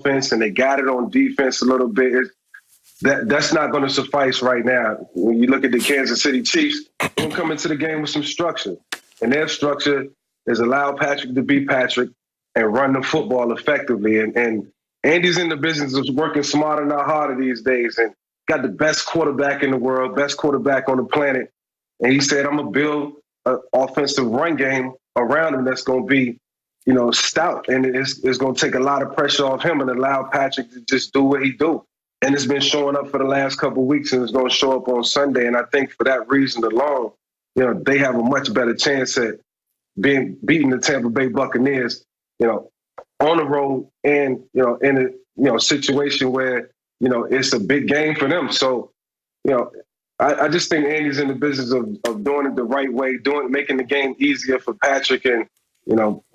offense and they got it on defense a little bit. That's not going to suffice right now. When you look at the Kansas City Chiefs, they're going to come into the game with some structure. And their structure is allow Patrick to be Patrick and run the football effectively. And Andy's in the business of working smarter, not harder these days, and got the best quarterback in the world, best quarterback on the planet. And he said, I'm going to build an offensive run game around him that's going to be, stout. And it's going to take a lot of pressure off him and allow Patrick to just do what he do. And it's been showing up for the last couple of weeks, and it's going to show up on Sunday. And I think for that reason alone, they have a much better chance at beating the Tampa Bay Buccaneers, on the road and, in a situation where, it's a big game for them. So, I just think Andy's in the business of doing it the right way, making the game easier for Patrick. And,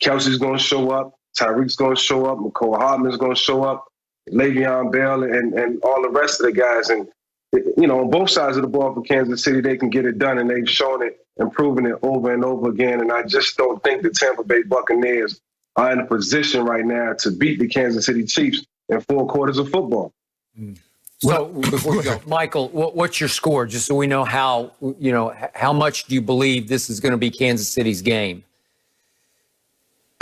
Kelsey's going to show up, Tyreek's going to show up, McCall Hardman's going to show up, Le'Veon Bell and all the rest of the guys. And, on both sides of the ball for Kansas City, they can get it done, and they've shown it and proven it over and over again. And I just don't think the Tampa Bay Buccaneers are in a position right now to beat the Kansas City Chiefs in 4 quarters of football. So before we go, Michael, what's your score? Just so we know how much do you believe this is going to be Kansas City's game?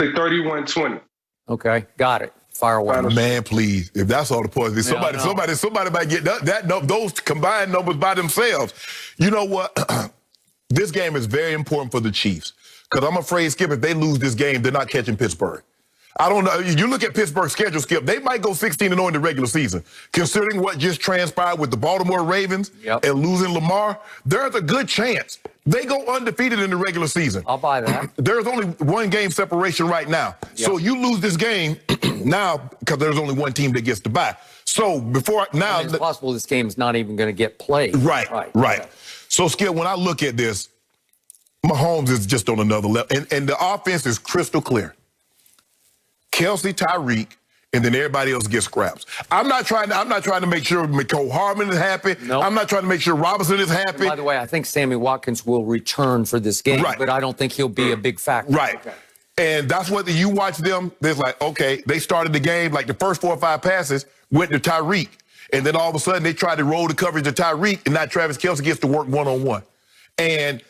31-20. Okay, got it. Fire away. Man, please. If that's all the points, somebody might get those combined numbers by themselves. You know what? This game is very important for the Chiefs because I'm afraid, Skip, if they lose this game, they're not catching Pittsburgh. I don't know. You look at Pittsburgh's schedule, Skip, they might go 16-0 in the regular season. Considering what just transpired with the Baltimore Ravens and losing Lamar, there's a good chance they go undefeated in the regular season. I'll buy that. There's only 1 game separation right now. Yep. So you lose this game now because there's only 1 team that gets to bye. So it's possible this game is not even going to get played. Right. Okay. So, Skip, when I look at this, Mahomes is just on another level. And the offense is crystal clear. Kelsey, Tyreek, and then everybody else gets scraps. I'm not trying to make sure McCole Hardman is happy. Nope. I'm not trying to make sure Robinson is happy. And by the way, I think Sammy Watkins will return for this game, but I don't think he'll be a big factor. Right. Okay. And that's what you watch them. There's like, okay, they started the game, like the first 4 or 5 passes went to Tyreek. And then all of a sudden they tried to roll the coverage to Tyreek, and now Travis Kelce gets to work one-on-one. And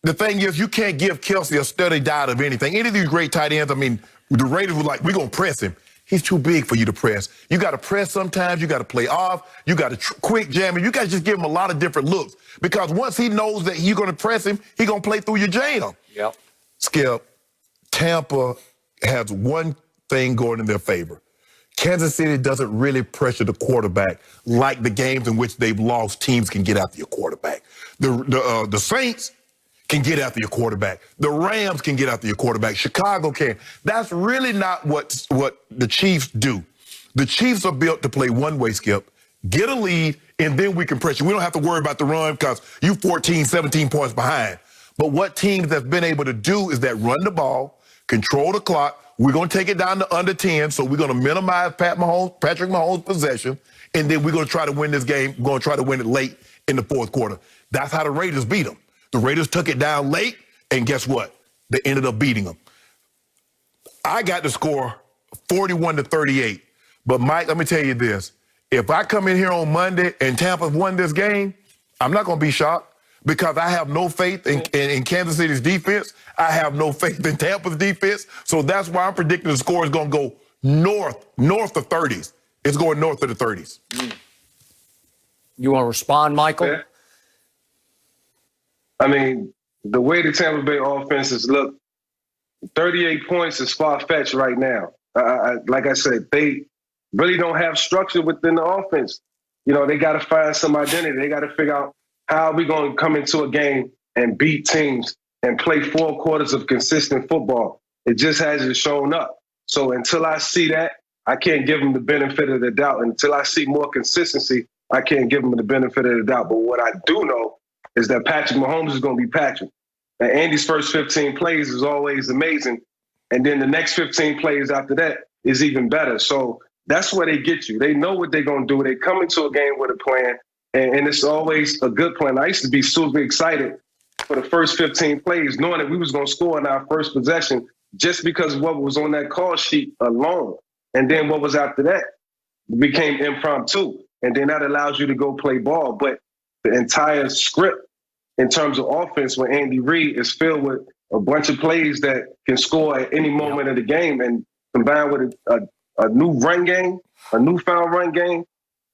the thing is, you can't give Kelce a steady diet of anything. Any of these great tight ends, I mean, the Raiders were like, we're going to press him. He's too big for you to press. You got to press sometimes. You got to play off. You got to quick jam him. You got to just give him a lot of different looks. Because once he knows that you're going to press him, he's going to play through your jam. Yep. Skip, Tampa has one thing going in their favor. Kansas City doesn't really pressure the quarterback like the games in which they've lost. Teams can get after your quarterback. The Saints can get after your quarterback. The Rams can get after your quarterback. Chicago can. That's really not what the Chiefs do. The Chiefs are built to play one-way, Skip, get a lead, and then we can pressure. We don't have to worry about the run because you 14, 17 points behind. But what teams have been able to do is that run the ball, control the clock. We're going to take it down to under 10, so we're going to minimize Patrick Mahomes' possession, and then we're going to try to win this game. We're going to try to win it late in the 4th quarter. That's how the Raiders beat them. The Raiders took it down late, and guess what? They ended up beating them. I got the score 41-38. But, Mike, let me tell you this. If I come in here on Monday and Tampa won this game, I'm not going to be shocked because I have no faith in Kansas City's defense. I have no faith in Tampa's defense. So that's why I'm predicting the score is going to go north of 30s. It's going north of the 30s. You want to respond, Michael? Yeah. I mean, the way the Tampa Bay offenses look, 38 points is far-fetched right now. Like I said, they really don't have structure within the offense. They got to find some identity. They got to figure out how are we going to come into a game and beat teams and play 4 quarters of consistent football. It just hasn't shown up. So until I see that, I can't give them the benefit of the doubt. Until I see more consistency, I can't give them the benefit of the doubt. But what I do know is that Patrick Mahomes is going to be Patrick. And Andy's first 15 plays is always amazing. And then the next 15 plays after that is even better. So that's where they get you. They know what they're going to do. They come into a game with a plan, and it's always a good plan. I used to be super excited for the first 15 plays, knowing that we was going to score in our first possession just because of what was on that call sheet alone. And then what was after that? It became impromptu. And then that allows you to go play ball. But the entire script in terms of offense with Andy Reid is filled with a bunch of plays that can score at any moment of the game, and combined with a new run game, a newfound run game.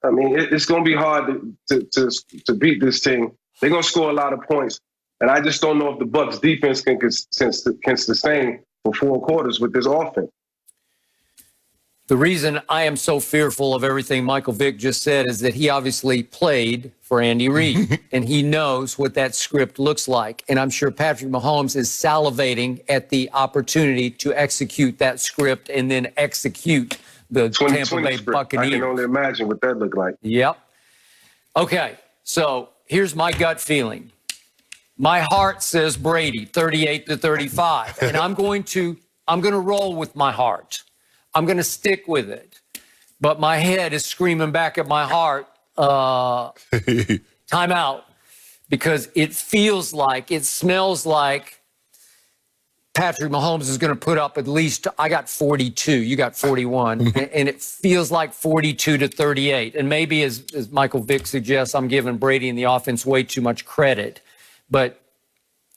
I mean, it's going to be hard to beat this team. They're going to score a lot of points, and I just don't know if the Bucs defense can sustain for 4 quarters with this offense. The reason I am so fearful of everything Michael Vick just said is that he obviously played for Andy Reid, and he knows what that script looks like. And I'm sure Patrick Mahomes is salivating at the opportunity to execute that script and then execute the Tampa Bay Buccaneers. I can only imagine what that looked like. Yep. Okay, so here's my gut feeling. My heart says Brady, 38-35, and I'm going to roll with my heart. I'm going to stick with it. But my head is screaming back at my heart, timeout, because it feels like, it smells like Patrick Mahomes is going to put up at least, I got 42, you got 41, and it feels like 42-38. And maybe, as Michael Vick suggests, I'm giving Brady and the offense way too much credit. But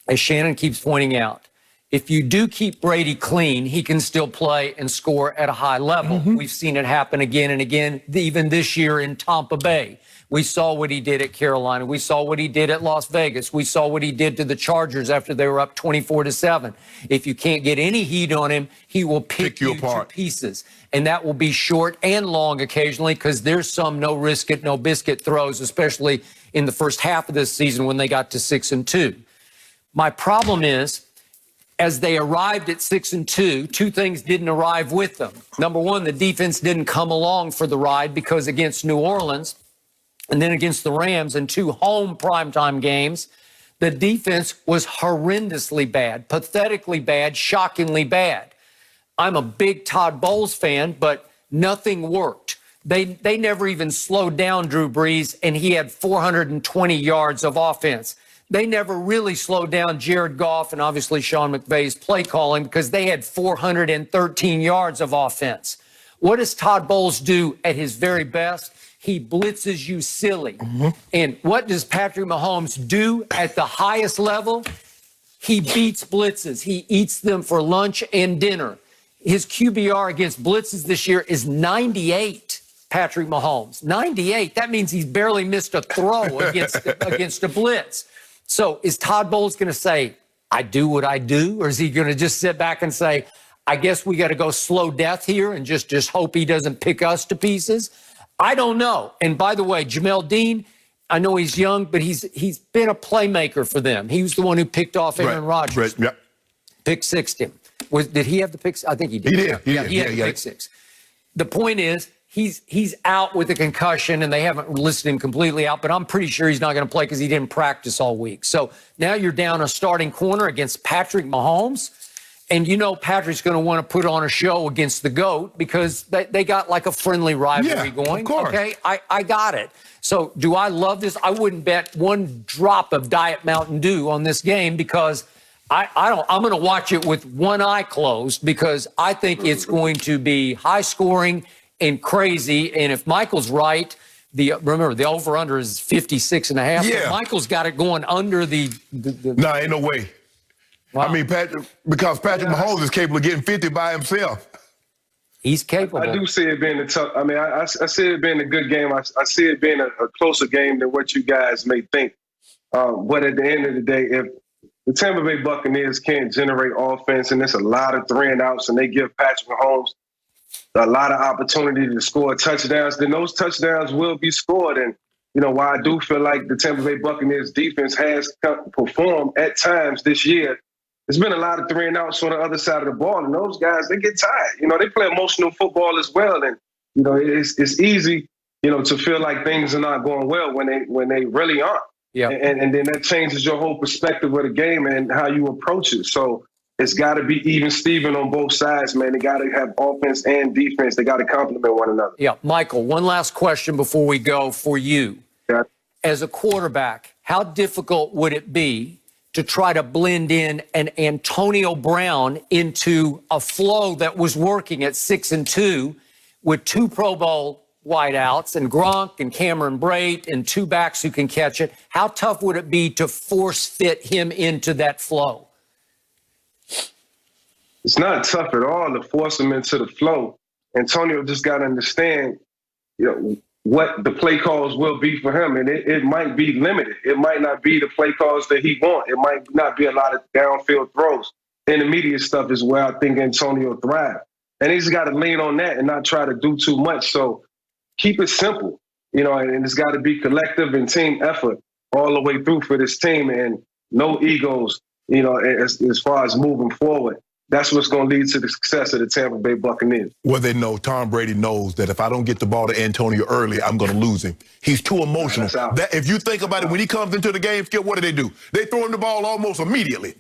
as Shannon keeps pointing out, if you do keep Brady clean, he can still play and score at a high level. We've seen it happen again and again, even this year in Tampa Bay. We saw what he did at Carolina. We saw what he did at Las Vegas. We saw what he did to the Chargers after they were up 24-7. If you can't get any heat on him, he will pick you apart to pieces. And that will be short and long occasionally, because there's some no risk it, no biscuit throws, especially in the first half of this season when they got to 6-2. My problem is, as they arrived at 6-2, 2 things didn't arrive with them. Number one, the defense didn't come along for the ride, because against New Orleans and then against the Rams in 2 home primetime games, the defense was horrendously bad, pathetically bad, shockingly bad. I'm a big Todd Bowles fan, but nothing worked. They never even slowed down Drew Brees, and he had 420 yards of offense. They never really slowed down Jared Goff and obviously Sean McVay's play calling, because they had 413 yards of offense. What does Todd Bowles do at his very best? He blitzes you silly. And what does Patrick Mahomes do at the highest level? He beats blitzes. He eats them for lunch and dinner. His QBR against blitzes this year is 98, Patrick Mahomes. 98. That means he's barely missed a throw against a blitz. So is Todd Bowles going to say, I do what I do? Or is he going to just sit back and say, I guess we got to go slow death here and just hope he doesn't pick us to pieces? I don't know. And by the way, Jamel Dean, I know he's young, but he's been a playmaker for them. He was the one who picked off Aaron Rodgers. Pick sixed him. Did he have the pick? I think he did. He had the pick six. The point is, he's out with a concussion, and they haven't listed him completely out, but I'm pretty sure he's not going to play because he didn't practice all week. So now you're down a starting corner against Patrick Mahomes, and you know Patrick's going to want to put on a show against the GOAT, because they got like a friendly rivalry going. Of course. Okay, I got it. So do I love this? I wouldn't bet 1 drop of Diet Mountain Dew on this game, because I'm going to watch it with one eye closed, because I think it's going to be high scoring and crazy. And if Michael's right, remember the over-under is 56.5. Yeah. So Michael's got it going under the No, ain't no way. Wow. I mean, because Patrick Mahomes is capable of getting 50 by himself. He's capable. I do see it being a tough. I mean, I see it being a good game. I see it being a closer game than what you guys may think. But at the end of the day, if the Tampa Bay Buccaneers can't generate offense, and there's a lot of 3-and-outs, and they give Patrick Mahomes a lot of opportunity to score touchdowns, then those touchdowns will be scored. And, you know, while I do feel like the Tampa Bay Buccaneers defense has performed at times this year, there's been a lot of 3-and-outs on the other side of the ball, and those guys, they get tired. You know, they play emotional football as well, and, you know, it's easy, you know, to feel like things are not going well when they really aren't. Yeah. And then that changes your whole perspective of the game and how you approach it. So it's got to be even Steven on both sides, man. They got to have offense and defense. They got to complement one another. Yeah. Michael, one last question before we go for you. Yeah. As a quarterback, how difficult would it be to try to blend in an Antonio Brown into a flow that was working at 6-2 with 2 Pro Bowl wideouts and Gronk and Cameron Brate and 2 backs who can catch it, how tough would it be to force fit him into that flow? It's not tough at all to force him into the flow. Antonio just got to understand, what the play calls will be for him. And it might be limited. It might not be the play calls that he wants. It might not be a lot of downfield throws. Intermediate stuff is where I think Antonio thrives. And he's got to lean on that and not try to do too much. So keep it simple, and it's got to be collective and team effort all the way through for this team, and no egos, as far as moving forward. That's what's going to lead to the success of the Tampa Bay Buccaneers. Well, they know Tom Brady knows that if I don't get the ball to Antonio early, I'm going to lose him. He's too emotional. If you think about it, when he comes into the game, Skip, what do? They throw him the ball almost immediately.